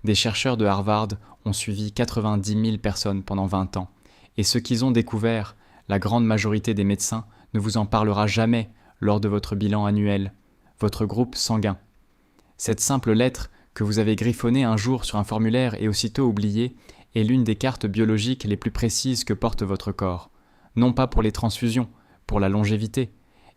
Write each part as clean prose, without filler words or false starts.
Des chercheurs de Harvard ont suivi 90 000 personnes pendant 20 ans. Et ce qu'ils ont découvert, la grande majorité des médecins ne vous en parlera jamais lors de votre bilan annuel, votre groupe sanguin. Cette simple lettre que vous avez griffonnée un jour sur un formulaire et aussitôt oubliée est l'une des cartes biologiques les plus précises que porte votre corps. Non pas pour les transfusions, pour la longévité.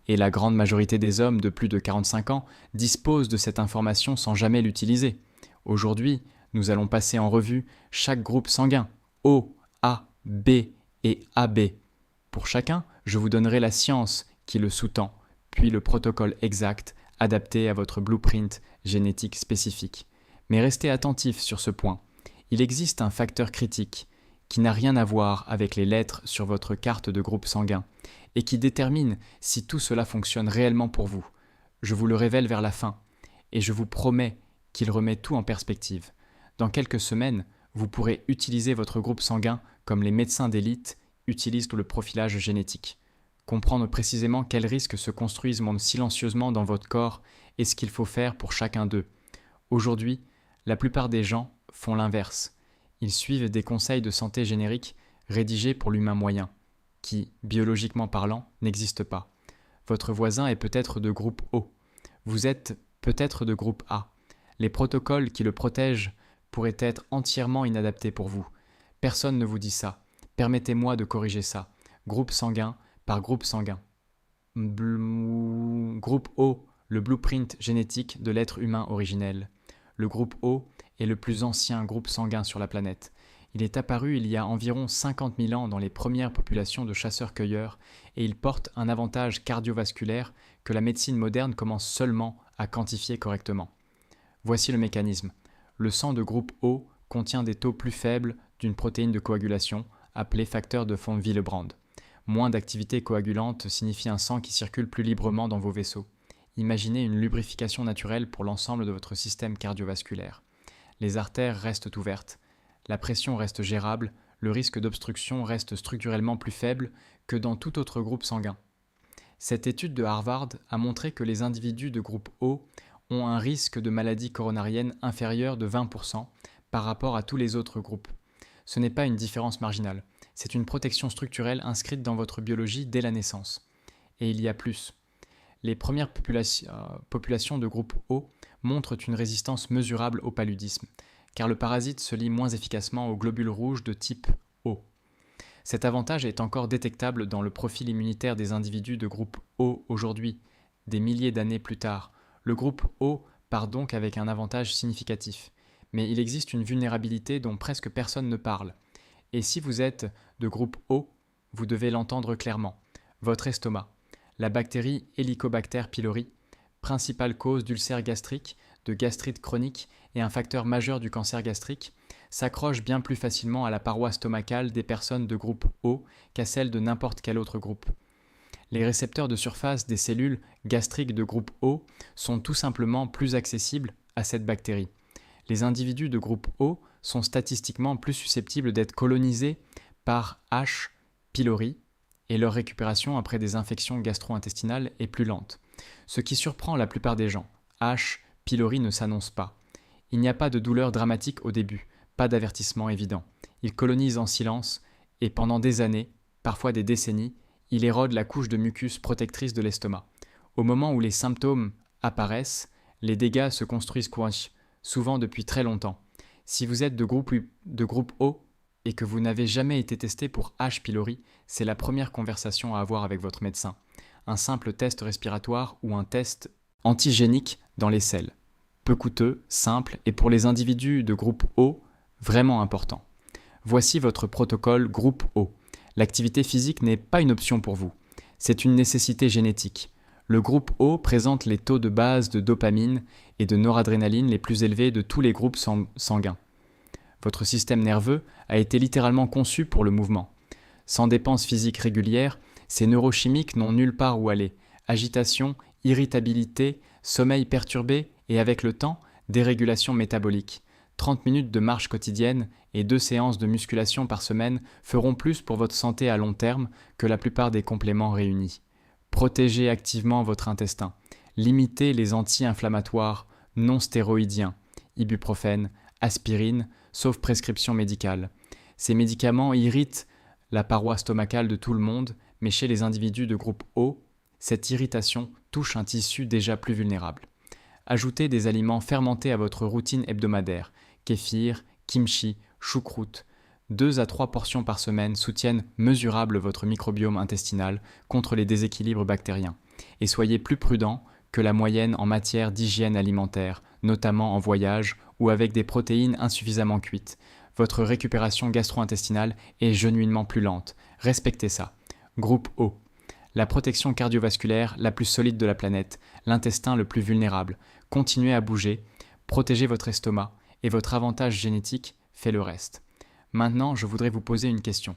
Et la grande majorité des hommes de plus de 45 ans disposent de cette information sans jamais l'utiliser. Aujourd'hui, nous allons passer en revue chaque groupe sanguin, O, A, B et AB. Pour chacun, je vous donnerai la science qui le sous-tend, puis le protocole exact adapté à votre blueprint génétique spécifique. Mais restez attentifs sur ce point. Il existe un facteur critique qui n'a rien à voir avec les lettres sur votre carte de groupe sanguin et qui détermine si tout cela fonctionne réellement pour vous. Je vous le révèle vers la fin et je vous promets qu'il remet tout en perspective. Dans quelques semaines, vous pourrez utiliser votre groupe sanguin comme les médecins d'élite utilisent le profilage génétique. Comprendre précisément quels risques se construisent silencieusement dans votre corps et ce qu'il faut faire pour chacun d'eux. Aujourd'hui, la plupart des gens font l'inverse. Ils suivent des conseils de santé génériques rédigés pour l'humain moyen, qui, biologiquement parlant, n'existent pas. Votre voisin est peut-être de groupe O. Vous êtes peut-être de groupe A. Les protocoles qui le protègent pourraient être entièrement inadaptés pour vous. Personne ne vous dit ça. Permettez-moi de corriger ça. Groupe sanguin par groupe sanguin. Groupe O, le blueprint génétique de l'être humain originel. Le groupe O est le plus ancien groupe sanguin sur la planète. Il est apparu il y a environ 50 000 ans dans les premières populations de chasseurs-cueilleurs et il porte un avantage cardiovasculaire que la médecine moderne commence seulement à quantifier correctement. Voici le mécanisme. Le sang de groupe O contient des taux plus faibles d'une protéine de coagulation appelée facteur de von Willebrand. Moins d'activité coagulante signifie un sang qui circule plus librement dans vos vaisseaux. Imaginez une lubrification naturelle pour l'ensemble de votre système cardiovasculaire. Les artères restent ouvertes, la pression reste gérable, le risque d'obstruction reste structurellement plus faible que dans tout autre groupe sanguin. Cette étude de Harvard a montré que les individus de groupe O ont un risque de maladie coronarienne inférieur de 20% par rapport à tous les autres groupes. Ce n'est pas une différence marginale, c'est une protection structurelle inscrite dans votre biologie dès la naissance. Et il y a plus. Les premières populations de groupe O montrent une résistance mesurable au paludisme, car le parasite se lie moins efficacement aux globules rouges de type O. Cet avantage est encore détectable dans le profil immunitaire des individus de groupe O aujourd'hui, des milliers d'années plus tard. Le groupe O part donc avec un avantage significatif. Mais il existe une vulnérabilité dont presque personne ne parle. Et si vous êtes de groupe O, vous devez l'entendre clairement. Votre estomac. La bactérie Helicobacter pylori, principale cause d'ulcères gastriques, de gastrite chronique et un facteur majeur du cancer gastrique, s'accroche bien plus facilement à la paroi stomacale des personnes de groupe O qu'à celle de n'importe quel autre groupe. Les récepteurs de surface des cellules gastriques de groupe O sont tout simplement plus accessibles à cette bactérie. Les individus de groupe O sont statistiquement plus susceptibles d'être colonisés par H. pylori et leur récupération après des infections gastro-intestinales est plus lente. Ce qui surprend la plupart des gens. H. pylori ne s'annonce pas. Il n'y a pas de douleur dramatique au début, pas d'avertissement évident. Il colonise en silence et pendant des années, parfois des décennies, il érode la couche de mucus protectrice de l'estomac. Au moment où les symptômes apparaissent, les dégâts se construisent souvent depuis très longtemps. Si vous êtes de groupe O et que vous n'avez jamais été testé pour H. pylori, c'est la première conversation à avoir avec votre médecin. Un simple test respiratoire ou un test antigénique dans les selles. Peu coûteux, simple et pour les individus de groupe O, vraiment important. Voici votre protocole groupe O. L'activité physique n'est pas une option pour vous. C'est une nécessité génétique. Le groupe O présente les taux de base de dopamine et de noradrénaline les plus élevés de tous les groupes sanguins. Votre système nerveux a été littéralement conçu pour le mouvement. Sans dépenses physiques régulières, ces neurochimiques n'ont nulle part où aller. Agitation, irritabilité, sommeil perturbé et avec le temps, dérégulation métabolique. 30 minutes de marche quotidienne et 2 séances de musculation par semaine feront plus pour votre santé à long terme que la plupart des compléments réunis. Protégez activement votre intestin. Limitez les anti-inflammatoires non stéroïdiens, ibuprofène, aspirine, sauf prescription médicale. Ces médicaments irritent la paroi stomacale de tout le monde, mais chez les individus de groupe O, cette irritation touche un tissu déjà plus vulnérable. Ajoutez des aliments fermentés à votre routine hebdomadaire, kéfir, kimchi, choucroute. 2 à 3 portions par semaine soutiennent mesurable votre microbiome intestinal contre les déséquilibres bactériens. Et soyez plus prudent que la moyenne en matière d'hygiène alimentaire, notamment en voyage ou avec des protéines insuffisamment cuites. Votre récupération gastro-intestinale est genuinement plus lente. Respectez ça. Groupe O. La protection cardiovasculaire la plus solide de la planète, l'intestin le plus vulnérable. Continuez à bouger, protégez votre estomac et votre avantage génétique fait le reste. Maintenant, je voudrais vous poser une question.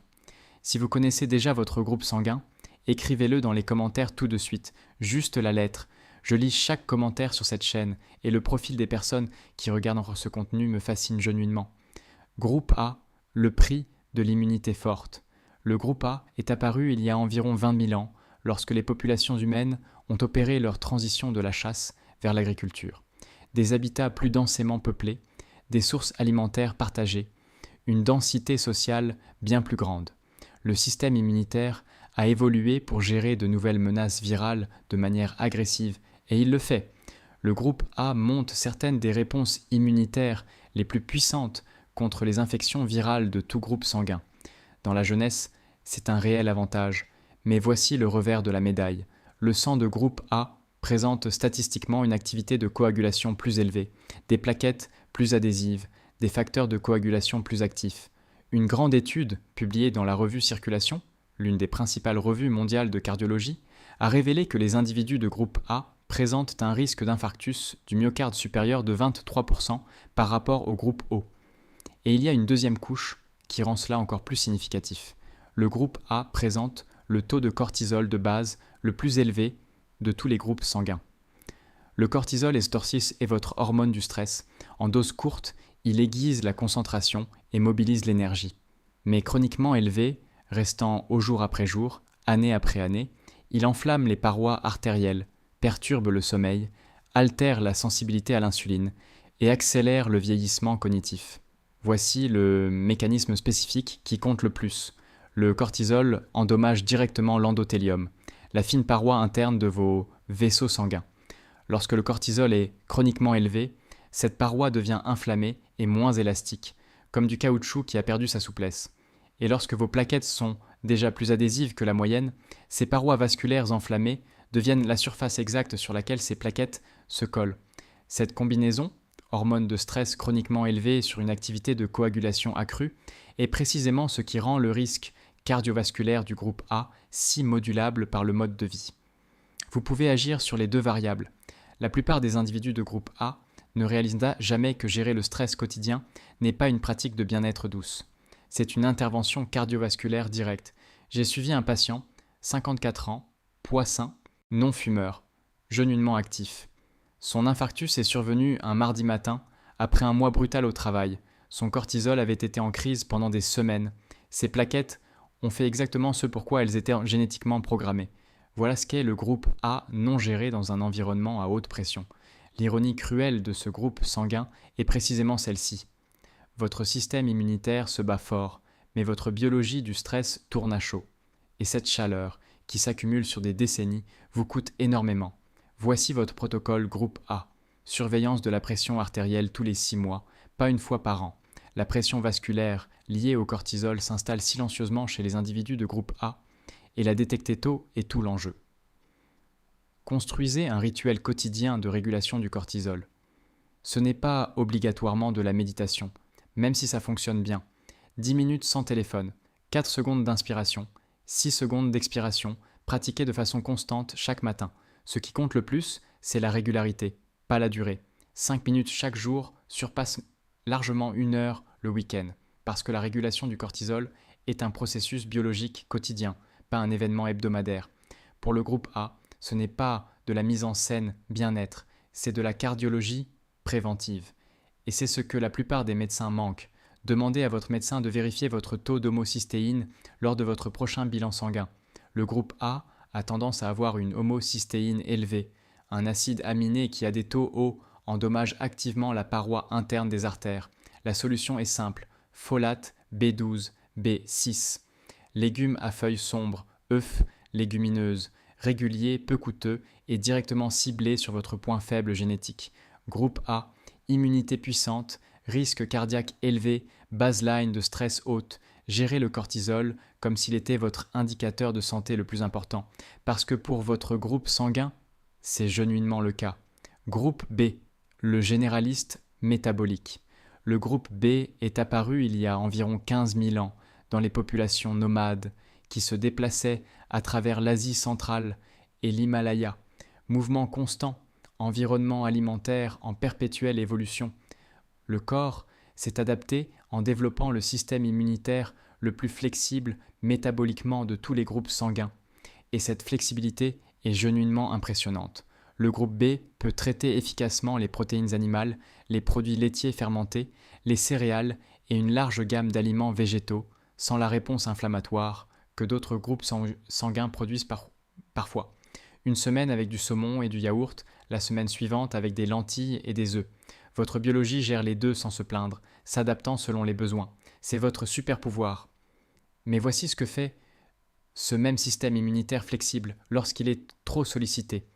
Si vous connaissez déjà votre groupe sanguin, écrivez-le dans les commentaires tout de suite, juste la lettre. Je lis chaque commentaire sur cette chaîne et le profil des personnes qui regardent ce contenu me fascine genuinement. Groupe A, le prix de l'immunité forte. Le groupe A est apparu il y a environ 20 000 ans, lorsque les populations humaines ont opéré leur transition de la chasse vers l'agriculture. Des habitats plus densément peuplés, des sources alimentaires partagées, une densité sociale bien plus grande. Le système immunitaire a évolué pour gérer de nouvelles menaces virales de manière agressive, et il le fait. Le groupe A monte certaines des réponses immunitaires les plus puissantes contre les infections virales de tout groupe sanguin. Dans la jeunesse, c'est un réel avantage, mais voici le revers de la médaille. Le sang de groupe A présente statistiquement une activité de coagulation plus élevée, des plaquettes plus adhésives, des facteurs de coagulation plus actifs. Une grande étude, publiée dans la revue Circulation, l'une des principales revues mondiales de cardiologie, a révélé que les individus de groupe A présentent un risque d'infarctus du myocarde supérieur de 23% par rapport au groupe O. Et il y a une deuxième couche qui rend cela encore plus significatif. Le groupe A présente le taux de cortisol de base le plus élevé de tous les groupes sanguins. Le cortisol est votre hormone du stress. En dose courte, il aiguise la concentration et mobilise l'énergie. Mais chroniquement élevé, restant au jour après jour, année après année, il enflamme les parois artérielles, perturbe le sommeil, altère la sensibilité à l'insuline et accélère le vieillissement cognitif. Voici le mécanisme spécifique qui compte le plus. Le cortisol endommage directement l'endothélium, la fine paroi interne de vos vaisseaux sanguins. Lorsque le cortisol est chroniquement élevé, cette paroi devient inflammée et moins élastique, comme du caoutchouc qui a perdu sa souplesse. Et lorsque vos plaquettes sont déjà plus adhésives que la moyenne, ces parois vasculaires enflammées deviennent la surface exacte sur laquelle ces plaquettes se collent. Cette combinaison, hormone de stress chroniquement élevée sur une activité de coagulation accrue, est précisément ce qui rend le risque cardiovasculaire du groupe A si modulable par le mode de vie. Vous pouvez agir sur les deux variables. La plupart des individus de groupe A ne réalisent jamais que gérer le stress quotidien n'est pas une pratique de bien-être douce. C'est une intervention cardiovasculaire directe. J'ai suivi un patient, 54 ans, poids sain, non-fumeur, genuinement actif. Son infarctus est survenu un mardi matin, après un mois brutal au travail. Son cortisol avait été en crise pendant des semaines. Ses plaquettes ont fait exactement ce pourquoi elles étaient génétiquement programmées. Voilà ce qu'est le groupe A non géré dans un environnement à haute pression. L'ironie cruelle de ce groupe sanguin est précisément celle-ci. Votre système immunitaire se bat fort, mais votre biologie du stress tourne à chaud. Et cette chaleur, qui s'accumule sur des décennies, vous coûte énormément. Voici votre protocole groupe A. Surveillance de la pression artérielle tous les 6 mois, pas une fois par an. La pression vasculaire liée au cortisol s'installe silencieusement chez les individus de groupe A, et la détecter tôt est tout l'enjeu. Construisez un rituel quotidien de régulation du cortisol. Ce n'est pas obligatoirement de la méditation, même si ça fonctionne bien. 10 minutes sans téléphone, 4 secondes d'inspiration, 6 secondes d'expiration, pratiquées de façon constante chaque matin. Ce qui compte le plus, c'est la régularité, pas la durée. 5 minutes chaque jour surpassent largement 1 heure le week-end, parce que la régulation du cortisol est un processus biologique quotidien, pas un événement hebdomadaire. Pour le groupe A, ce n'est pas de la mise en scène bien-être, c'est de la cardiologie préventive. Et c'est ce que la plupart des médecins manquent. Demandez à votre médecin de vérifier votre taux d'homocystéine lors de votre prochain bilan sanguin. Le groupe A a tendance à avoir une homocystéine élevée. Un acide aminé qui a des taux hauts endommage activement la paroi interne des artères. La solution est simple, folate B12, B6. Légumes à feuilles sombres, œufs, légumineuses, réguliers, peu coûteux et directement ciblés sur votre point faible génétique. Groupe A, immunité puissante, risque cardiaque élevé, baseline de stress haute. Gérez le cortisol comme s'il était votre indicateur de santé le plus important, parce que pour votre groupe sanguin, c'est genuinement le cas. Groupe B, le généraliste métabolique. Le groupe B est apparu il y a environ 15 000 ans dans les populations nomades qui se déplaçaient à travers l'Asie centrale et l'Himalaya. Mouvement constant, environnement alimentaire en perpétuelle évolution. Le corps s'est adapté en développant le système immunitaire le plus flexible métaboliquement de tous les groupes sanguins. Et cette flexibilité est genuinement impressionnante. Le groupe B peut traiter efficacement les protéines animales, les produits laitiers fermentés, les céréales et une large gamme d'aliments végétaux, sans la réponse inflammatoire que d'autres groupes sanguins produisent parfois. Une semaine avec du saumon et du yaourt, la semaine suivante avec des lentilles et des œufs. Votre biologie gère les deux sans se plaindre, s'adaptant selon les besoins. C'est votre super pouvoir. Mais voici ce que fait ce même système immunitaire flexible lorsqu'il est trop sollicité.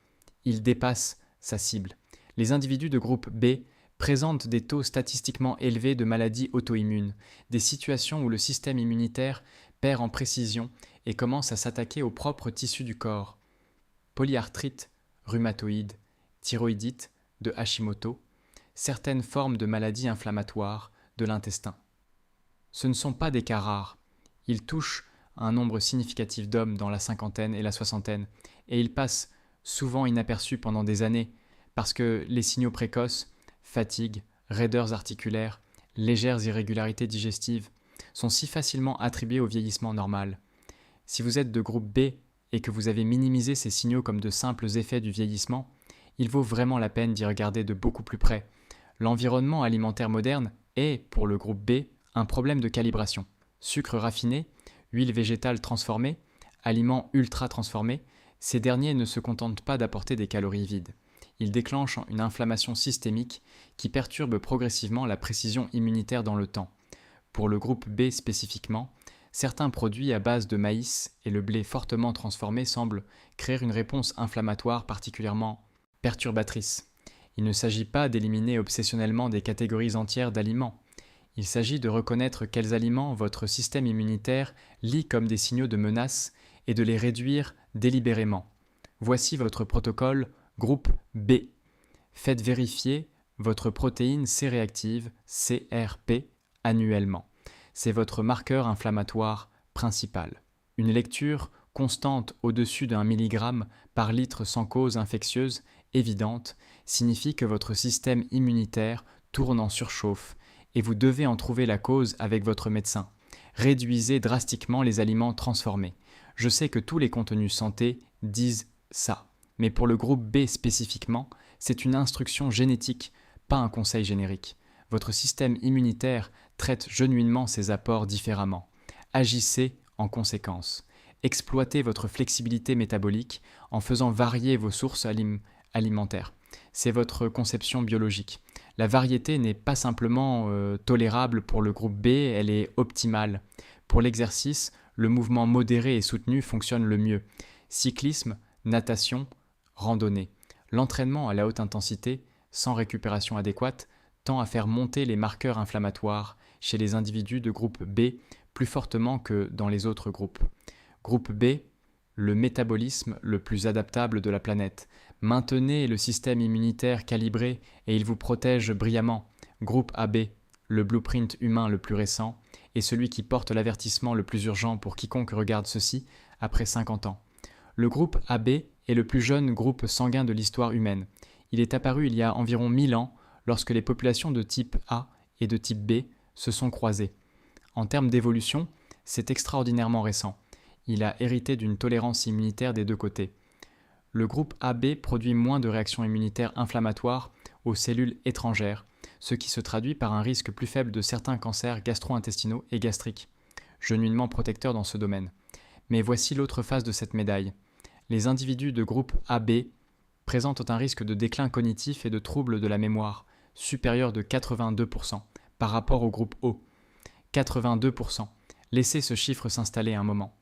Il dépasse sa cible. Les individus de groupe B présentent des taux statistiquement élevés de maladies auto-immunes, des situations où le système immunitaire perd en précision et commence à s'attaquer aux propres tissus du corps. Polyarthrite, rhumatoïde, thyroïdite, de Hashimoto, certaines formes de maladies inflammatoires de l'intestin. Ce ne sont pas des cas rares. Ils touchent un nombre significatif d'hommes dans la cinquantaine et la soixantaine, et ils passent souvent inaperçus pendant des années parce que les signaux précoces, fatigue, raideurs articulaires, légères irrégularités digestives, sont si facilement attribués au vieillissement normal. Si vous êtes de groupe B et que vous avez minimisé ces signaux comme de simples effets du vieillissement, il vaut vraiment la peine d'y regarder de beaucoup plus près. L'environnement alimentaire moderne est, pour le groupe B, un problème de calibration. Sucre raffiné, huile végétale transformée, aliments ultra transformés, ces derniers ne se contentent pas d'apporter des calories vides. Ils déclenchent une inflammation systémique qui perturbe progressivement la précision immunitaire dans le temps. Pour le groupe B spécifiquement, certains produits à base de maïs et le blé fortement transformé semblent créer une réponse inflammatoire particulièrement perturbatrice. Il ne s'agit pas d'éliminer obsessionnellement des catégories entières d'aliments. Il s'agit de reconnaître quels aliments votre système immunitaire lit comme des signaux de menace et de les réduire délibérément. Voici votre protocole groupe B. Faites vérifier votre protéine C-réactive, CRP, annuellement. C'est votre marqueur inflammatoire principal. Une lecture constante au-dessus d'1 mg par litre sans cause infectieuse évidente signifie que votre système immunitaire tourne en surchauffe et vous devez en trouver la cause avec votre médecin. Réduisez drastiquement les aliments transformés. Je sais que tous les contenus santé disent ça, mais pour le groupe B spécifiquement, c'est une instruction génétique, pas un conseil générique. Votre système immunitaire traite genuinement ses apports différemment. Agissez en conséquence. Exploitez votre flexibilité métabolique en faisant varier vos sources alimentaires. C'est votre conception biologique. La variété n'est pas simplement tolérable pour le groupe B, elle est optimale. Pour l'exercice, le mouvement modéré et soutenu fonctionne le mieux. Cyclisme, natation, randonnée. L'entraînement à la haute intensité, sans récupération adéquate, tend à faire monter les marqueurs inflammatoires chez les individus de groupe B plus fortement que dans les autres groupes. Groupe B, le métabolisme le plus adaptable de la planète. Maintenez le système immunitaire calibré et il vous protège brillamment. Groupe AB, le blueprint humain le plus récent et celui qui porte l'avertissement le plus urgent pour quiconque regarde ceci après 50 ans. Le groupe AB est le plus jeune groupe sanguin de l'histoire humaine. Il est apparu il y a environ 1000 ans lorsque les populations de type A et de type B se sont croisées. En termes d'évolution, c'est extraordinairement récent. Il a hérité d'une tolérance immunitaire des deux côtés. Le groupe AB produit moins de réactions immunitaires inflammatoires aux cellules étrangères, ce qui se traduit par un risque plus faible de certains cancers gastro-intestinaux et gastriques, genuinement protecteur dans ce domaine. Mais voici l'autre face de cette médaille. Les individus de groupe AB présentent un risque de déclin cognitif et de troubles de la mémoire, supérieur de 82%, par rapport au groupe O. 82%. Laissez ce chiffre s'installer un moment.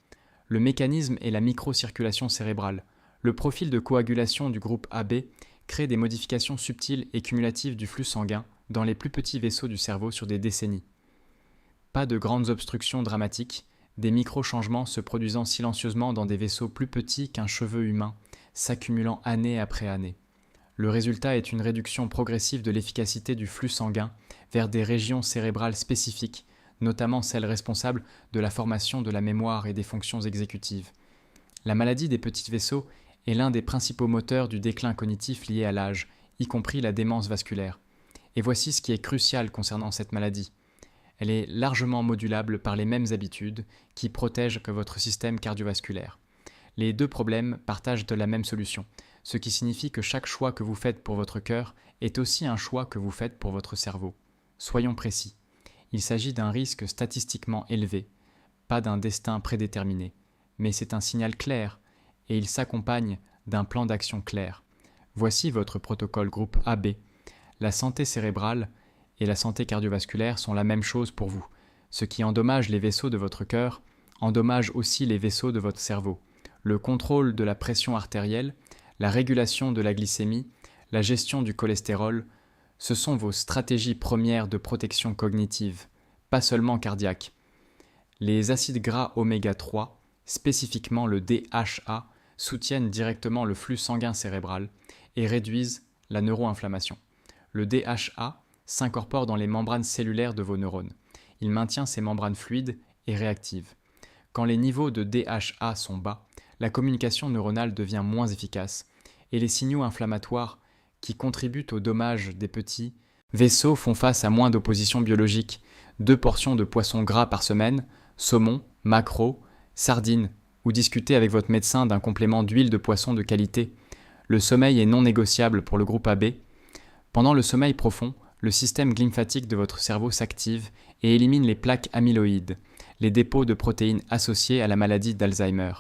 Le mécanisme est la microcirculation cérébrale. Le profil de coagulation du groupe AB crée des modifications subtiles et cumulatives du flux sanguin dans les plus petits vaisseaux du cerveau sur des décennies. Pas de grandes obstructions dramatiques, des micro-changements se produisant silencieusement dans des vaisseaux plus petits qu'un cheveu humain, s'accumulant année après année. Le résultat est une réduction progressive de l'efficacité du flux sanguin vers des régions cérébrales spécifiques, notamment celles responsables de la formation de la mémoire et des fonctions exécutives. La maladie des petits vaisseaux est l'un des principaux moteurs du déclin cognitif lié à l'âge, y compris la démence vasculaire. Et voici ce qui est crucial concernant cette maladie. Elle est largement modulable par les mêmes habitudes qui protègent que votre système cardiovasculaire. Les deux problèmes partagent de la même solution, ce qui signifie que chaque choix que vous faites pour votre cœur est aussi un choix que vous faites pour votre cerveau. Soyons précis. Il s'agit d'un risque statistiquement élevé, pas d'un destin prédéterminé, mais c'est un signal clair et il s'accompagne d'un plan d'action clair. Voici votre protocole groupe AB. La santé cérébrale et la santé cardiovasculaire sont la même chose pour vous. Ce qui endommage les vaisseaux de votre cœur endommage aussi les vaisseaux de votre cerveau. Le contrôle de la pression artérielle, la régulation de la glycémie, la gestion du cholestérol, ce sont vos stratégies premières de protection cognitive, pas seulement cardiaque. Les acides gras oméga 3, spécifiquement le DHA, soutiennent directement le flux sanguin cérébral et réduisent la neuroinflammation. Le DHA s'incorpore dans les membranes cellulaires de vos neurones. Il maintient ces membranes fluides et réactives. Quand les niveaux de DHA sont bas, la communication neuronale devient moins efficace et les signaux inflammatoires qui contribuent au dommage des petits vaisseaux font face à moins d'opposition biologique. 2 portions de poisson gras par semaine, saumon, maquereau, sardines, ou discutez avec votre médecin d'un complément d'huile de poisson de qualité. Le sommeil est non négociable pour le groupe AB. Pendant le sommeil profond, le système lymphatique de votre cerveau s'active et élimine les plaques amyloïdes, les dépôts de protéines associés à la maladie d'Alzheimer.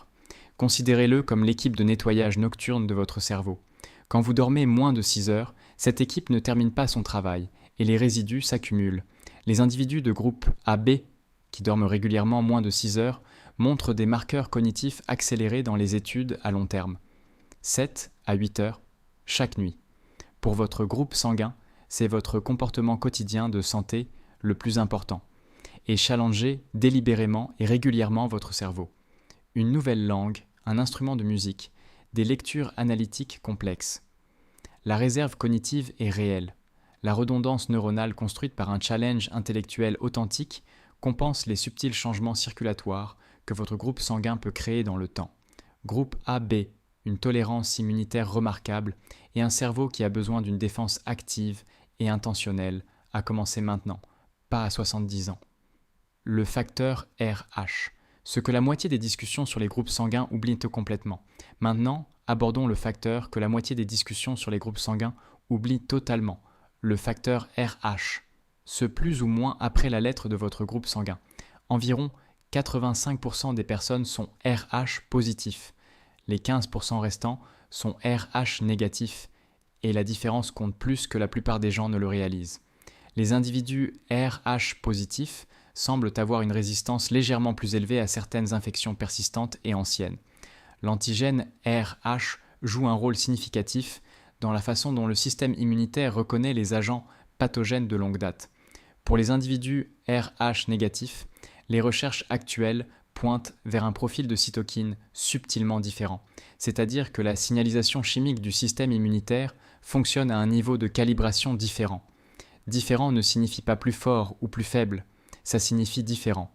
Considérez-le comme l'équipe de nettoyage nocturne de votre cerveau. Quand vous dormez moins de 6 heures, cette équipe ne termine pas son travail et les résidus s'accumulent. Les individus de groupe AB, qui dorment régulièrement moins de 6 heures, montrent des marqueurs cognitifs accélérés dans les études à long terme. 7 à 8 heures chaque nuit. Pour votre groupe sanguin, c'est votre comportement quotidien de santé le plus important. Et challengez délibérément et régulièrement votre cerveau. Une nouvelle langue, un instrument de musique, des lectures analytiques complexes. La réserve cognitive est réelle. La redondance neuronale construite par un challenge intellectuel authentique compense les subtils changements circulatoires que votre groupe sanguin peut créer dans le temps. Groupe AB, une tolérance immunitaire remarquable et un cerveau qui a besoin d'une défense active et intentionnelle, à commencer maintenant, pas à 70 ans. Le facteur RH, ce que la moitié des discussions sur les groupes sanguins oublient complètement. Maintenant, abordons le facteur que la moitié des discussions sur les groupes sanguins oublient totalement, le facteur RH, ce plus ou moins après la lettre de votre groupe sanguin. Environ 85% des personnes sont RH positifs. Les 15% restants sont RH négatifs et la différence compte plus que la plupart des gens ne le réalisent. Les individus RH positifs semblent avoir une résistance légèrement plus élevée à certaines infections persistantes et anciennes. L'antigène RH joue un rôle significatif dans la façon dont le système immunitaire reconnaît les agents pathogènes de longue date. Pour les individus RH négatifs, les recherches actuelles pointent vers un profil de cytokine subtilement différent, c'est-à-dire que la signalisation chimique du système immunitaire fonctionne à un niveau de calibration différent. Différent ne signifie pas plus fort ou plus faible, ça signifie différent.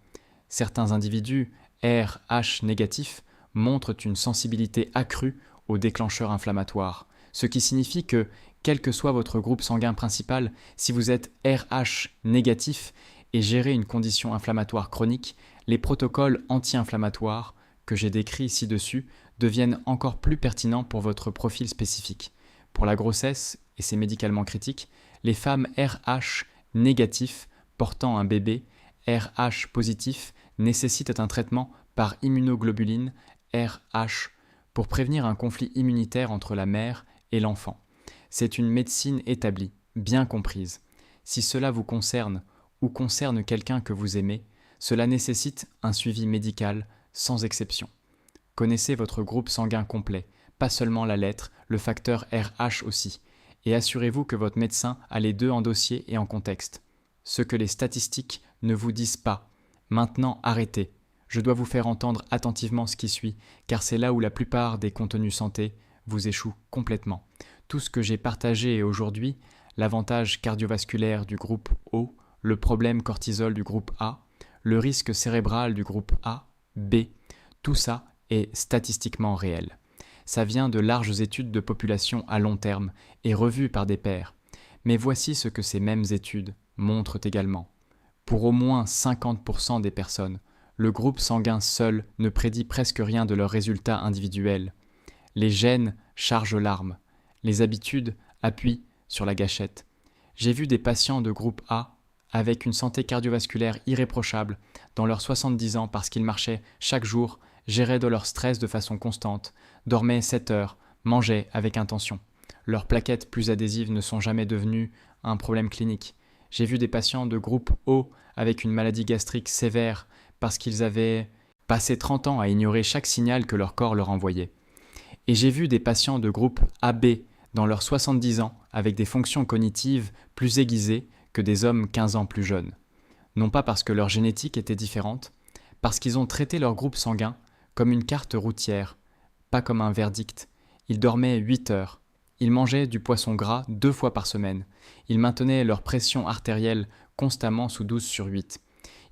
Certains individus RH négatifs montrent une sensibilité accrue aux déclencheurs inflammatoires, ce qui signifie que, quel que soit votre groupe sanguin principal, si vous êtes RH négatif et gérez une condition inflammatoire chronique, les protocoles anti-inflammatoires que j'ai décrits ci-dessus deviennent encore plus pertinents pour votre profil spécifique. Pour la grossesse, et c'est médicalement critique, les femmes RH négatifs portant un bébé RH positif nécessitent un traitement par immunoglobuline RH pour prévenir un conflit immunitaire entre la mère et l'enfant. C'est une médecine établie, bien comprise. Si cela vous concerne ou concerne quelqu'un que vous aimez, cela nécessite un suivi médical sans exception. Connaissez votre groupe sanguin complet, pas seulement la lettre, le facteur RH aussi, et assurez-vous que votre médecin a les deux en dossier et en contexte. Ce que les statistiques ne vous disent pas. Maintenant, arrêtez. Je dois vous faire entendre attentivement ce qui suit, car c'est là où la plupart des contenus santé vous échouent complètement. Tout ce que j'ai partagé aujourd'hui, l'avantage cardiovasculaire du groupe O, le problème cortisol du groupe A, le risque cérébral du groupe A, B, tout ça est statistiquement réel. Ça vient de larges études de population à long terme et revues par des pairs. Mais voici ce que ces mêmes études montrent également. Pour au moins 50% des personnes, le groupe sanguin seul ne prédit presque rien de leurs résultats individuels. Les gènes chargent l'arme. Les habitudes appuient sur la gâchette. J'ai vu des patients de groupe A avec une santé cardiovasculaire irréprochable dans leurs 70 ans parce qu'ils marchaient chaque jour, géraient de leur stress de façon constante, dormaient 7 heures, mangeaient avec intention. Leurs plaquettes plus adhésives ne sont jamais devenues un problème clinique. J'ai vu des patients de groupe O avec une maladie gastrique sévère parce qu'ils avaient passé 30 ans à ignorer chaque signal que leur corps leur envoyait. Et j'ai vu des patients de groupe AB dans leurs 70 ans avec des fonctions cognitives plus aiguisées que des hommes 15 ans plus jeunes. Non pas parce que leur génétique était différente, parce qu'ils ont traité leur groupe sanguin comme une carte routière, pas comme un verdict. Ils dormaient 8 heures. Ils mangeaient du poisson gras 2 fois par semaine. Ils maintenaient leur pression artérielle constamment sous 12/8.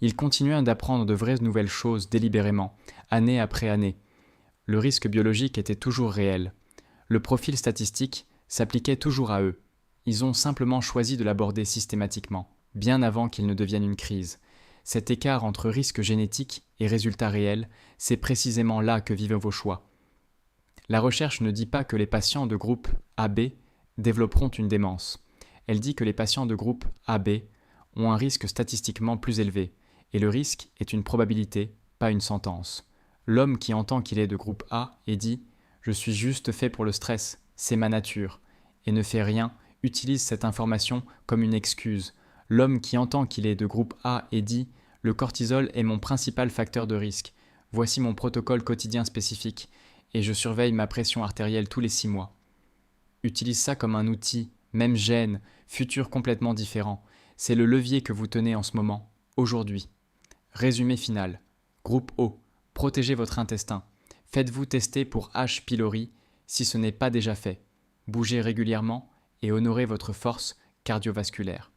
Ils continuaient d'apprendre de vraies nouvelles choses délibérément, année après année. Le risque biologique était toujours réel. Le profil statistique s'appliquait toujours à eux. Ils ont simplement choisi de l'aborder systématiquement, bien avant qu'il ne devienne une crise. Cet écart entre risque génétique et résultat réel, c'est précisément là que vivent vos choix. La recherche ne dit pas que les patients de groupe AB développeront une démence. Elle dit que les patients de groupe AB ont un risque statistiquement plus élevé, et le risque est une probabilité, pas une sentence. L'homme qui entend qu'il est de groupe A et dit « Je suis juste fait pour le stress, c'est ma nature » et ne fait rien, utilise cette information comme une excuse. L'homme qui entend qu'il est de groupe A et dit « Le cortisol est mon principal facteur de risque. Voici mon protocole quotidien spécifique et je surveille ma pression artérielle tous les 6 mois. » Utilise ça comme un outil, même gène, futur complètement différent. C'est le levier que vous tenez en ce moment, aujourd'hui. Résumé final. Groupe O. Protégez votre intestin. Faites-vous tester pour H. pylori si ce n'est pas déjà fait. Bougez régulièrement et honorez votre force cardiovasculaire.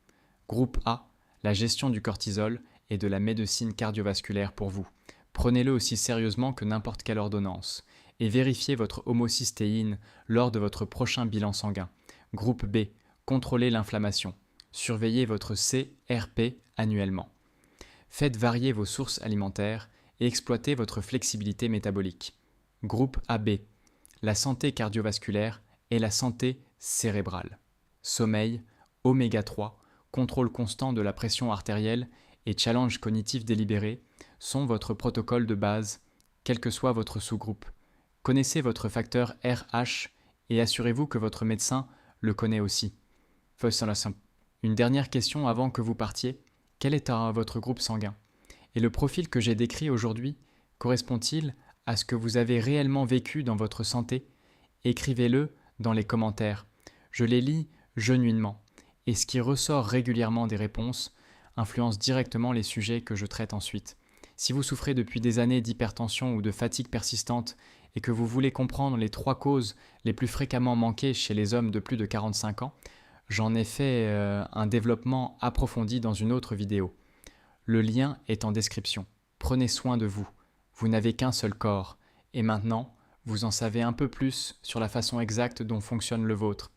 Groupe A. La gestion du cortisol et de la médecine cardiovasculaire pour vous. Prenez-le aussi sérieusement que n'importe quelle ordonnance. Et vérifiez votre homocystéine lors de votre prochain bilan sanguin. Groupe B. Contrôlez l'inflammation. Surveillez votre CRP annuellement. Faites varier vos sources alimentaires et exploitez votre flexibilité métabolique. Groupe AB. La santé cardiovasculaire et la santé cérébrale. Sommeil, oméga 3, contrôle constant de la pression artérielle et challenge cognitif délibéré sont votre protocole de base, quel que soit votre sous-groupe. Connaissez votre facteur RH et assurez-vous que votre médecin le connaît aussi. Une dernière question avant que vous partiez. Quel est votre groupe sanguin? Et le profil que j'ai décrit aujourd'hui correspond-il à ce que vous avez réellement vécu dans votre santé? Écrivez-le dans les commentaires. Je les lis genuinement. Et ce qui ressort régulièrement des réponses influence directement les sujets que je traite ensuite. Si vous souffrez depuis des années d'hypertension ou de fatigue persistante et que vous voulez comprendre les 3 causes les plus fréquemment manquées chez les hommes de plus de 45 ans, j'en ai fait un développement approfondi dans une autre vidéo. Le lien est en description. Prenez soin de vous. Vous n'avez qu'un seul corps. Et maintenant, vous en savez un peu plus sur la façon exacte dont fonctionne le vôtre.